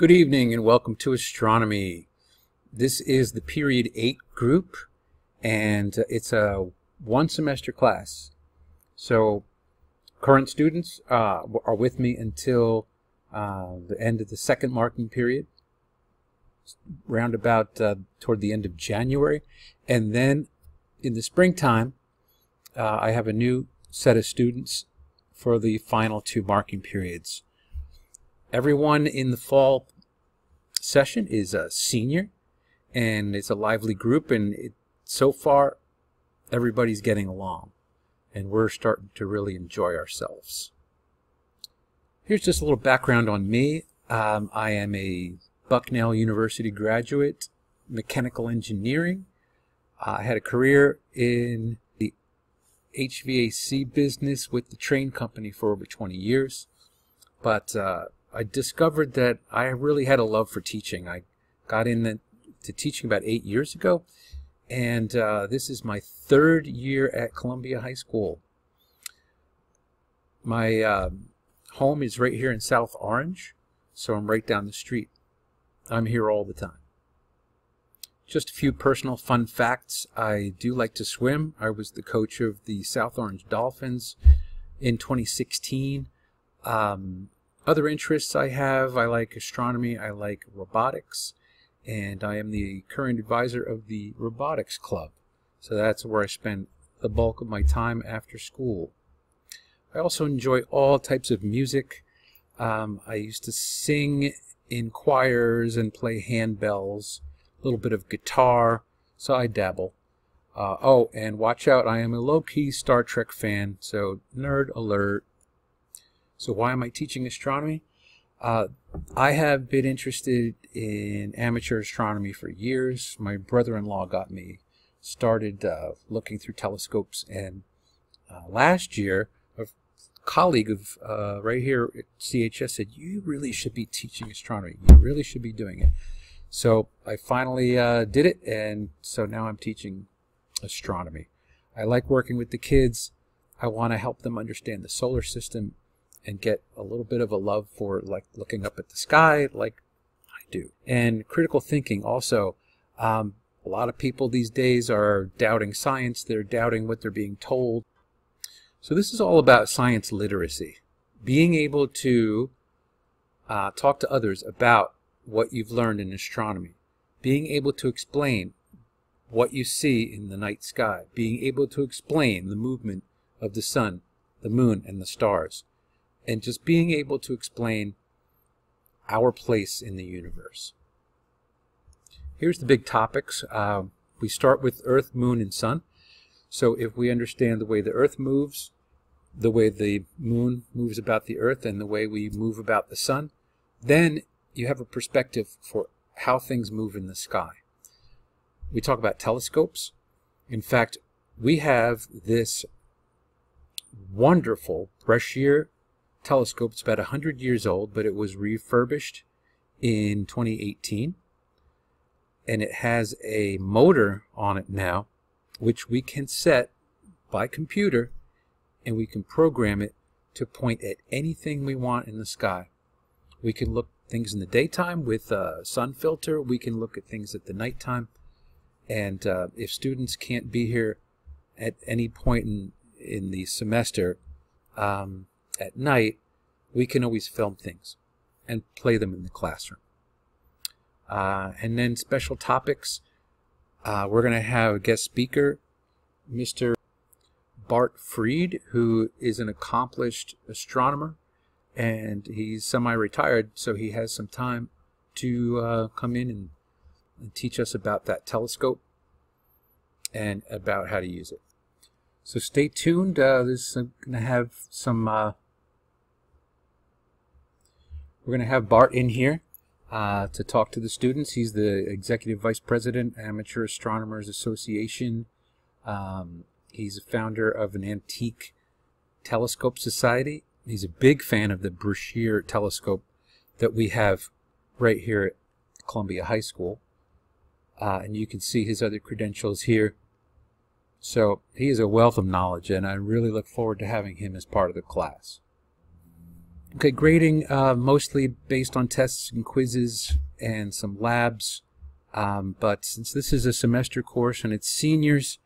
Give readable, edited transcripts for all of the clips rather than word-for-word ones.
Good evening and welcome to Astronomy. This is the Period 8 group, and it's a one-semester class. So current students are with me until the end of the second marking period, round about toward the end of January. And then in the springtime, I have a new set of students for the final two marking periods. Everyone in the fall session is a senior, and it's a lively group, and so far everybody's getting along, and we're starting to really enjoy ourselves. Here's just a little background on me. I am a Bucknell University graduate, mechanical engineering. I had a career in the HVAC business with the train company for over 20 years, but I discovered that I really had a love for teaching. I got into teaching about 8 years ago, and this is my third year at Columbia High School. My home is right here in South Orange, so I'm right down the street. I'm here all the time. Just a few personal fun facts. I do like to swim. I was the coach of the South Orange Dolphins in 2016. Other interests I have, I like astronomy, I like robotics, and I am the current advisor of the robotics club. So that's where I spend the bulk of my time after school. I also enjoy all types of music. I used to sing in choirs and play handbells, a little bit of guitar, so I dabble. Oh, and watch out, I am a low-key Star Trek fan, so nerd alert. So why am I teaching astronomy? I have been interested in amateur astronomy for years. My brother-in-law got me started looking through telescopes, and last year a colleague of right here at CHS said, "You really should be teaching astronomy. You really should be doing it." So I finally did it, and so now I'm teaching astronomy. I like working with the kids. I want to help them understand the solar system and get a little bit of a love for like looking up at the sky like I do. And critical thinking also. A lot of people these days are doubting science. They're doubting what they're being told. So this is all about science literacy. Being able to talk to others about what you've learned in astronomy. Being able to explain what you see in the night sky. Being able to explain the movement of the sun, the moon, and the stars. And just being able to explain our place in the universe. Here's the big topics. We start with Earth, Moon, and Sun. So if we understand the way the Earth moves, the way the Moon moves about the Earth, and the way we move about the Sun, then you have a perspective for how things move in the sky. We talk about telescopes. In fact, we have this wonderful Brashear telescope. It's about 100 years old, but it was refurbished in 2018, and it has a motor on it now which we can set by computer, and we can program it to point at anything we want in the sky. We can look things in the daytime with a sun filter. We can look at things at the nighttime, and if students can't be here at any point in the semester at night, we can always film things and play them in the classroom. And then special topics. We're going to have a guest speaker, Mr. Bart Freed, who is an accomplished astronomer, and he's semi-retired, so he has some time to come in and teach us about that telescope and about how to use it. So stay tuned. This is going to have some. We're going to have Bart in here to talk to the students. He's the Executive Vice President, Amateur Astronomers Association. He's a founder of an antique telescope society. He's a big fan of the Brashear telescope that we have right here at Columbia High School. And you can see his other credentials here. So he is a wealth of knowledge, and I really look forward to having him as part of the class. Okay, grading mostly based on tests and quizzes and some labs. But since this is a semester course and it's seniors,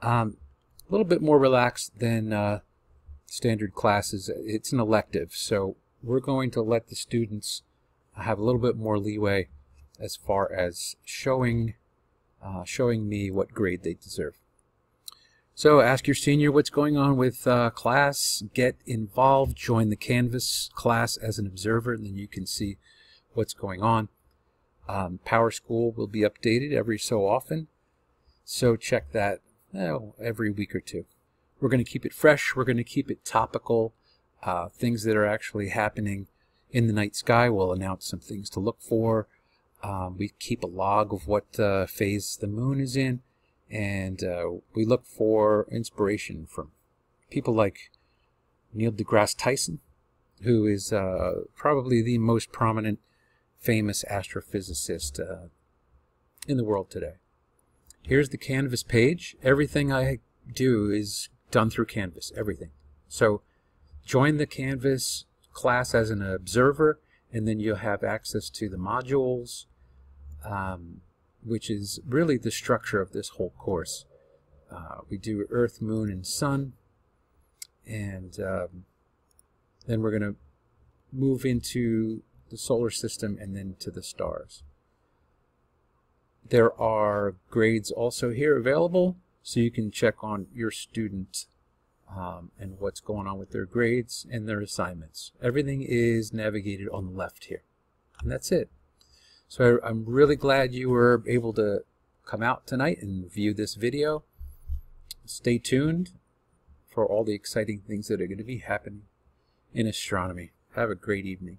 a little bit more relaxed than standard classes. It's an elective, so we're going to let the students have a little bit more leeway as far as showing me what grade they deserve. So ask your senior what's going on with class, get involved, join the Canvas class as an observer, and then you can see what's going on. Power School will be updated every so often, so check that every week or two. We're going to keep it fresh, we're going to keep it topical, things that are actually happening in the night sky. We'll announce some things to look for. We keep a log of what phase the moon is in, and we look for inspiration from people like Neil deGrasse Tyson, who is probably the most prominent, famous astrophysicist in the world today. Here's the Canvas page. Everything I do is done through Canvas, everything. So join the Canvas class as an observer, and then you'll have access to the modules, which is really the structure of this whole course. We do Earth, Moon, and Sun, and then we're going to move into the solar system and then to the stars. There are grades also here available, so you can check on your student and what's going on with their grades and their assignments. Everything is navigated on the left here, and that's it. So I'm really glad you were able to come out tonight and view this video. Stay tuned for all the exciting things that are going to be happening in astronomy. Have a great evening.